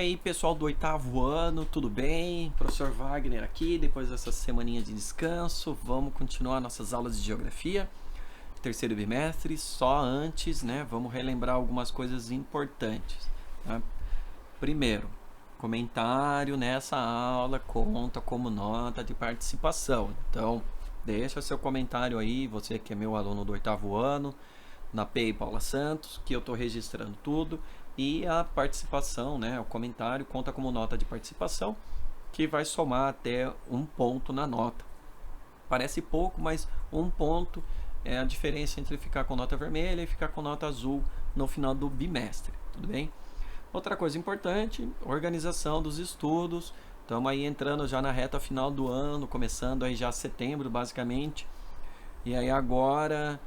aí, pessoal do oitavo ano, tudo bem? Professor Wagner aqui, depois dessa semaninha de descanso, vamos continuar nossas aulas de geografia, terceiro bimestre. Só antes, né, vamos relembrar algumas coisas importantes, tá? Primeiro, comentário nessa aula conta como nota de participação, então deixa seu comentário aí, você que é meu aluno do oitavo ano, na PEI Paula Santos, que eu estou registrando tudo, e a participação, né, o comentário conta como nota de participação, que vai somar até 1 ponto na nota. Parece pouco, mas 1 ponto é a diferença entre ficar com nota vermelha e ficar com nota azul no final do bimestre, tudo bem? Outra coisa importante, organização dos estudos. Estamos aí entrando já na reta final do ano, começando aí já setembro, basicamente. E aí agora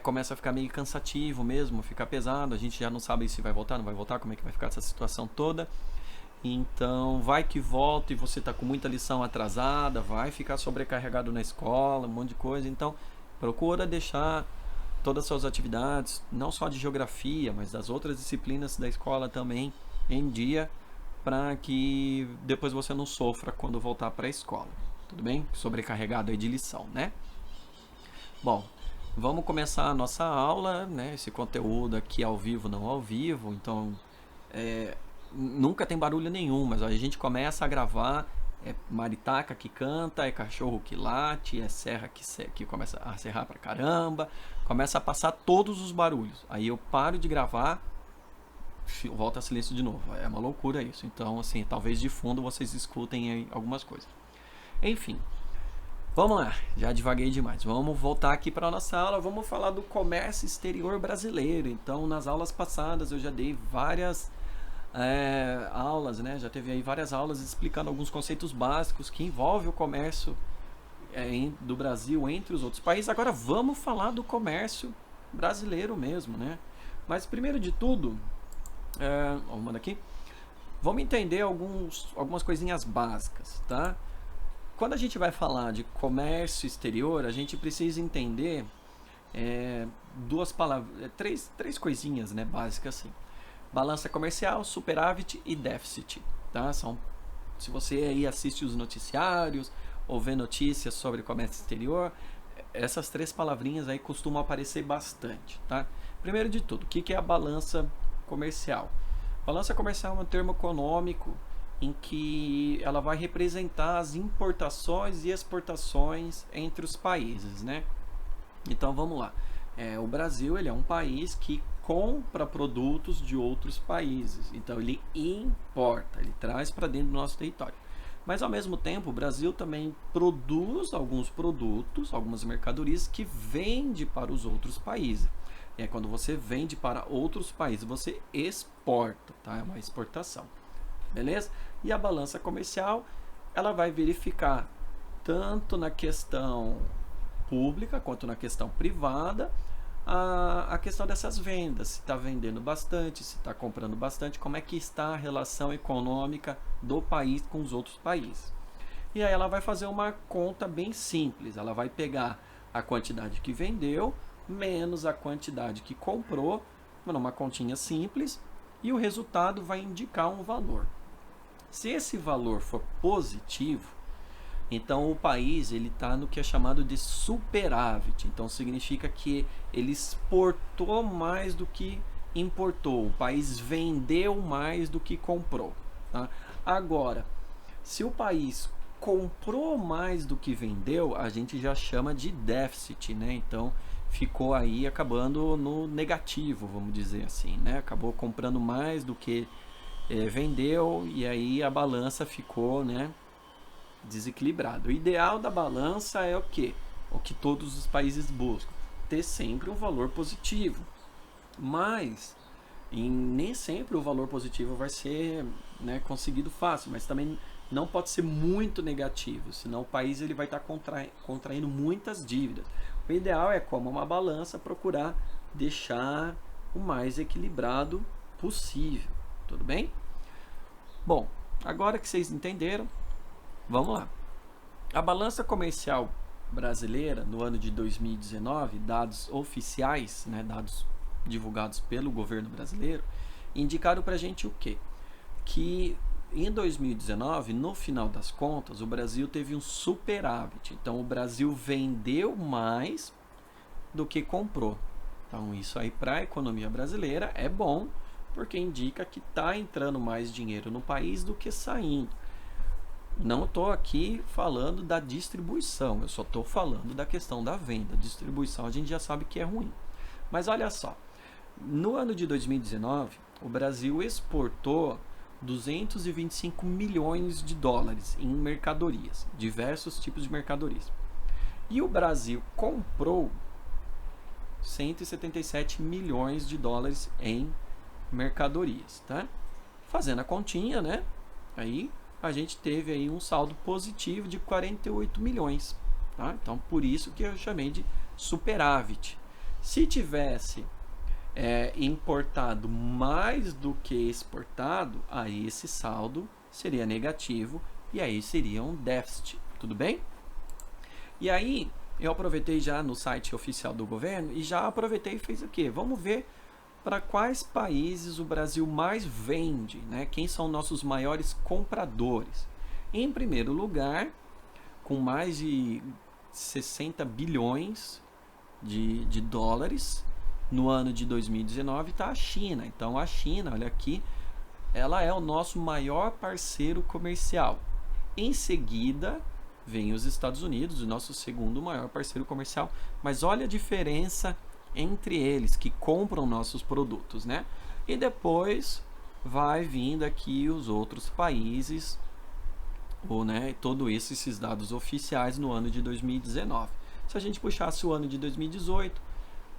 começa a ficar meio cansativo mesmo, ficar pesado. A gente já não sabe se vai voltar, não vai voltar, como é que vai ficar essa situação toda. Então, vai que volta e você está com muita lição atrasada, vai ficar sobrecarregado na escola, um monte de coisa. Então, procura deixar todas as suas atividades, não só de geografia, mas das outras disciplinas da escola também, em dia, para que depois você não sofra quando voltar para a escola. Tudo bem? Sobrecarregado aí de lição, né? Bom, vamos começar a nossa aula, né? Esse conteúdo aqui ao vivo, não ao vivo, então nunca tem barulho nenhum, mas a gente começa a gravar, é maritaca que canta, é cachorro que late, é serra que começa a serrar pra caramba, começa a passar todos os barulhos. Aí eu paro de gravar, volta a silêncio de novo. É uma loucura isso. Então, assim, talvez de fundo vocês escutem aí algumas coisas. Enfim, vamos lá, já divaguei demais. Vamos voltar aqui para a nossa aula, vamos falar do comércio exterior brasileiro. Então, nas aulas passadas eu já dei várias aulas, né? Já teve aí várias aulas explicando alguns conceitos básicos que envolvem o comércio do Brasil entre os outros países. Agora vamos falar do comércio brasileiro mesmo, né? Mas primeiro de tudo, vamos aqui, vamos entender algumas coisinhas básicas, tá? Quando a gente vai falar de comércio exterior, a gente precisa entender duas palavras, três coisinhas, né, básicas assim. Balança comercial, superávit e déficit, tá? Se você aí assiste os noticiários ou vê notícias sobre comércio exterior, essas três palavrinhas aí costumam aparecer bastante, tá? Primeiro de tudo, o que é a balança comercial? Balança comercial é um termo econômico em que ela vai representar as importações e exportações entre os países, né? Então vamos lá. O Brasil ele é um país que compra produtos de outros países, então ele importa, ele traz para dentro do nosso território. Mas ao mesmo tempo o Brasil também produz alguns produtos, algumas mercadorias que vende para os outros países. E aí, quando você vende para outros países, você exporta, tá? É uma exportação. Beleza? E a balança comercial, ela vai verificar tanto na questão pública quanto na questão privada a questão dessas vendas, se está vendendo bastante, se está comprando bastante, como é que está a relação econômica do país com os outros países. E aí ela vai fazer uma conta bem simples, ela vai pegar a quantidade que vendeu menos a quantidade que comprou, numa continha simples, e o resultado vai indicar um valor. Se esse valor for positivo, então o país ele está no que é chamado de superávit. Então significa que ele exportou mais do que importou. O país vendeu mais do que comprou. Tá? Agora, se o país comprou mais do que vendeu, a gente já chama de déficit, né? Então ficou aí acabando no negativo, vamos dizer assim, né? Acabou comprando mais do que vendeu e aí a balança ficou, né, desequilibrado. O ideal da balança é o quê? O que todos os países buscam, ter sempre um valor positivo. Mas nem sempre o valor positivo vai ser, né, conseguido fácil, mas também não pode ser muito negativo, senão o país ele vai estar contraindo muitas dívidas. O ideal é, como uma balança, procurar deixar o mais equilibrado possível. Tudo bem? Bom, agora que vocês entenderam, vamos lá. A balança comercial brasileira no ano de 2019, dados oficiais, né, dados divulgados pelo governo brasileiro, indicaram para a gente o quê? Que em 2019, no final das contas, o Brasil teve um superávit. Então, o Brasil vendeu mais do que comprou. Então, isso aí para a economia brasileira é bom, porque indica que está entrando mais dinheiro no país do que saindo. Não estou aqui falando da distribuição, eu só estou falando da questão da venda. Distribuição a gente já sabe que é ruim. Mas olha só, no ano de 2019, o Brasil exportou 225 milhões de dólares em mercadorias, diversos tipos de mercadorias. E o Brasil comprou 177 milhões de dólares em mercadorias, tá? Fazendo a continha, né? Aí a gente teve aí um saldo positivo de 48 milhões, tá? Então por isso que eu chamei de superávit. Se tivesse importado mais do que exportado, aí esse saldo seria negativo e aí seria um déficit, tudo bem? E aí eu aproveitei já no site oficial do governo e já aproveitei e fiz o quê? Vamos ver para quais países o Brasil mais vende, né? Quem são nossos maiores compradores. Em primeiro lugar, com mais de 60 bilhões de dólares, no ano de 2019 está a China. Então a China, olha aqui, ela é o nosso maior parceiro comercial. Em seguida vem os Estados Unidos, o nosso segundo maior parceiro comercial. Mas olha a diferença entre eles que compram nossos produtos, né? E depois vai vindo aqui os outros países, ou né, todo isso, esses dados oficiais no ano de 2019. Se a gente puxasse o ano de 2018,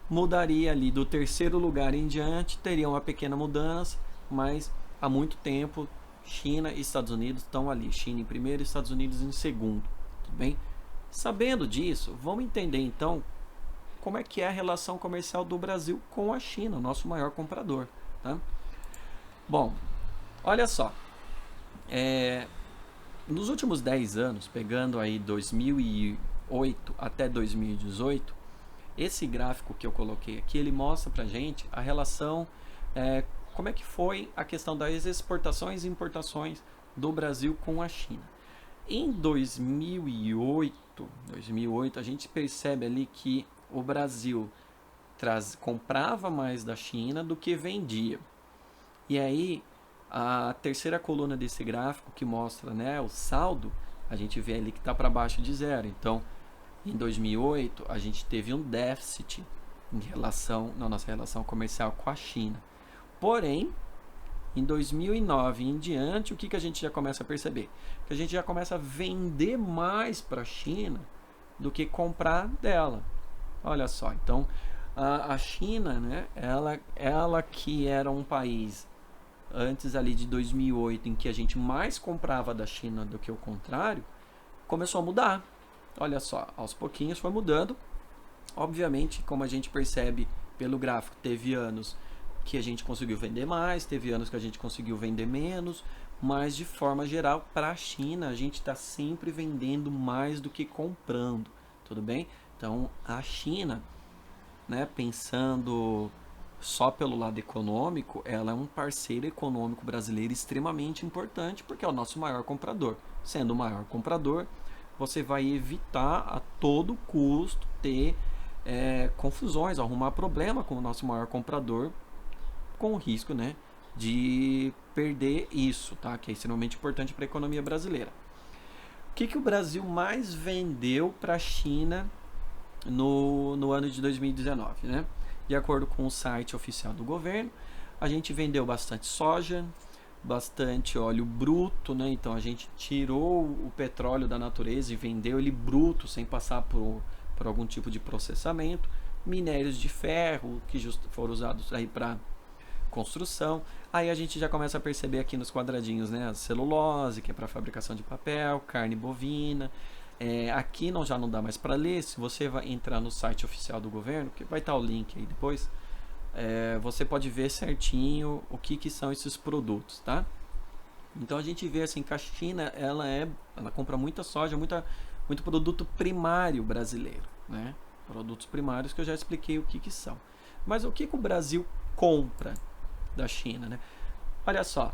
mudaria ali do terceiro lugar em diante, teria uma pequena mudança, mas há muito tempo China e Estados Unidos estão ali, China em primeiro e Estados Unidos em segundo, tudo bem? Sabendo disso, vamos entender então como é que é a relação comercial do Brasil com a China, o nosso maior comprador, tá? Bom, olha só, nos últimos 10 anos, pegando aí 2008 até 2018, esse gráfico que eu coloquei aqui, ele mostra pra gente a relação, como é que foi a questão das exportações e importações do Brasil com a China. Em 2008, a gente percebe ali que o Brasil comprava mais da China do que vendia. E aí, a terceira coluna desse gráfico que mostra, né, o saldo, a gente vê ali que está para baixo de zero. Então, em 2008, a gente teve um déficit na nossa relação comercial com a China. Porém, em 2009 em diante, o que a gente já começa a perceber? Que a gente já começa a vender mais para a China do que comprar dela. Olha só, então a China, né, ela que era um país antes ali de 2008 em que a gente mais comprava da China do que o contrário, começou a mudar. Olha só, aos pouquinhos foi mudando. Obviamente, como a gente percebe pelo gráfico, teve anos que a gente conseguiu vender mais, teve anos que a gente conseguiu vender menos, mas de forma geral, para a China, a gente está sempre vendendo mais do que comprando, tudo bem? Então, a China, né, pensando só pelo lado econômico, ela é um parceiro econômico brasileiro extremamente importante, porque é o nosso maior comprador. Sendo o maior comprador, você vai evitar a todo custo ter confusões, arrumar problema com o nosso maior comprador, com o risco, né, de perder isso, tá? Que é extremamente importante para a economia brasileira. O que o Brasil mais vendeu para a China no ano de 2019, né? De acordo com o site oficial do governo, a gente vendeu bastante soja, bastante óleo bruto, né? Então a gente tirou o petróleo da natureza e vendeu ele bruto, sem passar por algum tipo de processamento. Minérios de ferro, que foram usados aí para construção. Aí a gente já começa a perceber aqui nos quadradinhos, né? A celulose, que é para fabricação de papel, carne bovina. Aqui já não dá mais para ler. Se você vai entrar no site oficial do governo, que vai estar o link aí depois, você pode ver certinho o que são esses produtos, tá? Então a gente vê assim que a China ela compra muita soja, muito produto primário brasileiro, né? Produtos primários que eu já expliquei o que são. Mas o que o Brasil compra da China, né? Olha só,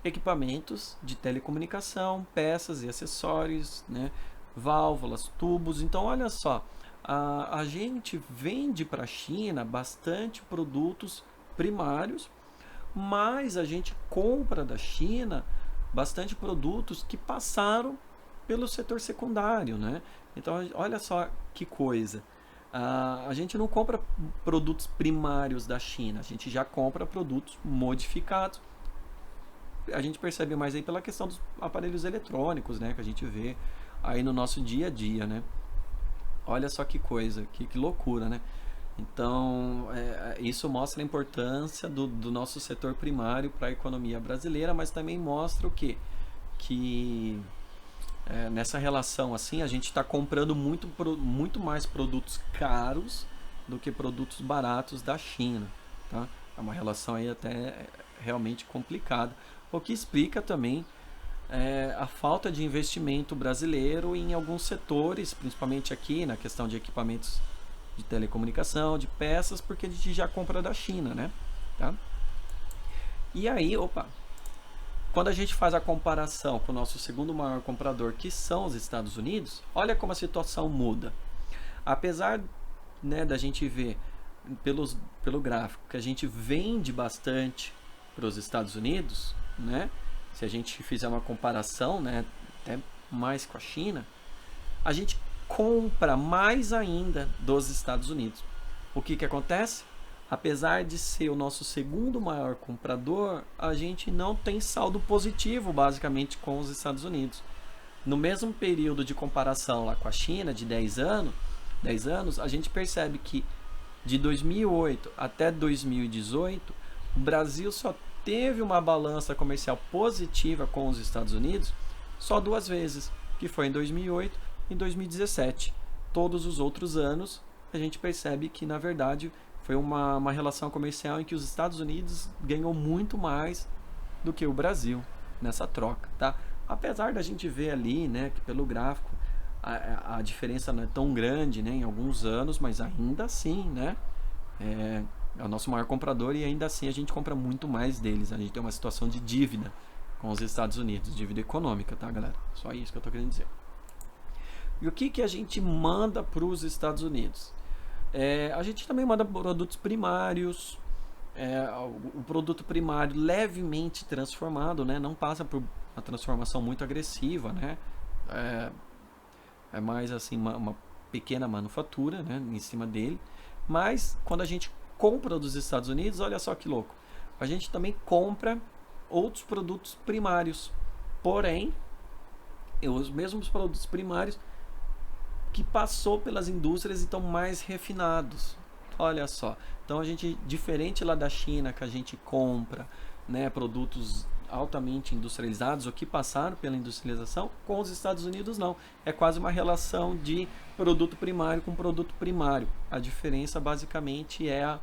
equipamentos de telecomunicação, peças e acessórios, né? Válvulas, tubos. Então, olha só, a gente vende para a China bastante produtos primários, mas a gente compra da China bastante produtos que passaram pelo setor secundário, né? Então, olha só que coisa. A gente não compra produtos primários da China, a gente já compra produtos modificados. A gente percebe mais aí pela questão dos aparelhos eletrônicos, né? Que a gente vê aí no nosso dia a dia, né? Olha só que coisa, que loucura, né? Então, isso mostra a importância do nosso setor primário para a economia brasileira, mas também mostra o quê? Que nessa relação assim, a gente está comprando muito mais produtos caros do que produtos baratos da China, tá? É uma relação aí até realmente complicada, o que explica também a falta de investimento brasileiro em alguns setores, principalmente aqui na questão de equipamentos de telecomunicação, de peças, porque a gente já compra da China, né? Tá? E aí, quando a gente faz a comparação com o nosso segundo maior comprador, que são os Estados Unidos, olha como a situação muda. Apesar, né, da gente ver pelo gráfico que a gente vende bastante para os Estados Unidos, né? Se a gente fizer uma comparação, né, até mais com a China, a gente compra mais ainda dos Estados Unidos. O que acontece? Apesar de ser o nosso segundo maior comprador, a gente não tem saldo positivo, basicamente, com os Estados Unidos. No mesmo período de comparação lá com a China, de 10 anos, a gente percebe que de 2008 até 2018, o Brasil só teve uma balança comercial positiva com os Estados Unidos só 2 vezes, que foi em 2008 e em 2017. Todos os outros anos, a gente percebe que, na verdade, foi uma relação comercial em que os Estados Unidos ganhou muito mais do que o Brasil nessa troca, tá? Apesar da gente ver ali, né, que pelo gráfico a diferença não é tão grande, né, em alguns anos, mas ainda assim, né, é o nosso maior comprador e ainda assim a gente compra muito mais deles. A gente tem uma situação de dívida com os Estados Unidos, dívida econômica, tá, galera? Só isso que eu tô querendo dizer. E o que a gente manda para os Estados Unidos? A gente também manda produtos primários, o produto primário levemente transformado, né? Não passa por uma transformação muito agressiva, né? É mais assim uma pequena manufatura, né, em cima dele. Mas quando a gente compra dos Estados Unidos, olha só que louco, a gente também compra outros produtos primários, porém os mesmos produtos primários que passou pelas indústrias e estão mais refinados. Olha só, então a gente, diferente lá da China, que a gente compra, né, produtos altamente industrializados ou que passaram pela industrialização, com os Estados Unidos não. É quase uma relação de produto primário com produto primário. A diferença basicamente é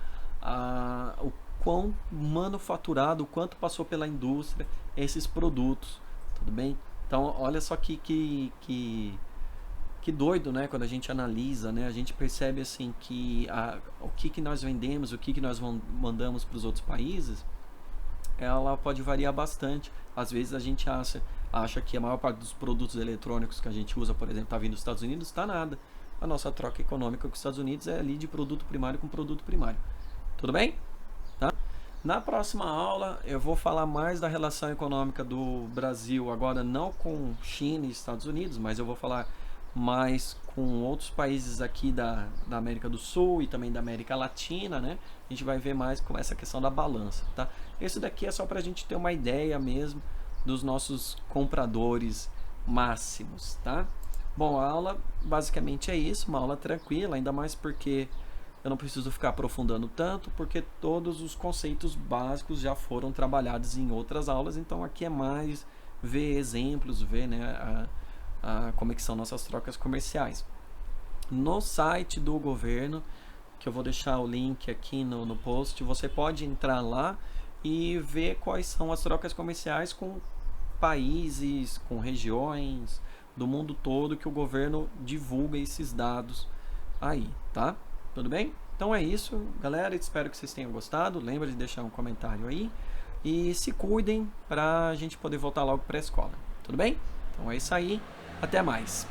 o quão manufaturado, o quanto passou pela indústria esses produtos, tudo bem? Então olha só que doido, né? Quando a gente analisa, né? A gente percebe assim que o que nós vendemos, o que nós mandamos para os outros países, ela pode variar bastante. Às vezes a gente acha que a maior parte dos produtos eletrônicos que a gente usa, por exemplo, está vindo dos Estados Unidos, está nada. A nossa troca econômica com os Estados Unidos é ali de produto primário com produto primário. Tudo bem? Tá? Na próxima aula eu vou falar mais da relação econômica do Brasil, agora não com China e Estados Unidos, mas eu vou falar mais com outros países aqui da América do Sul e também da América Latina, né? A gente vai ver mais com essa questão da balança, tá? Esse daqui é só para a gente ter uma ideia mesmo dos nossos compradores máximos, tá? Bom, a aula basicamente é isso, uma aula tranquila, ainda mais porque eu não preciso ficar aprofundando tanto, porque todos os conceitos básicos já foram trabalhados em outras aulas, então aqui é mais ver exemplos, ver, né, como é que são nossas trocas comerciais. No site do governo, que eu vou deixar o link aqui no post, você pode entrar lá e ver quais são as trocas comerciais com países, com regiões do mundo todo, que o governo divulga esses dados aí, tá? Tudo bem? Então é isso, galera, espero que vocês tenham gostado. Lembra de deixar um comentário aí. e se cuidem para a gente poder voltar logo para a escola. Tudo bem? Então é isso aí. Até mais.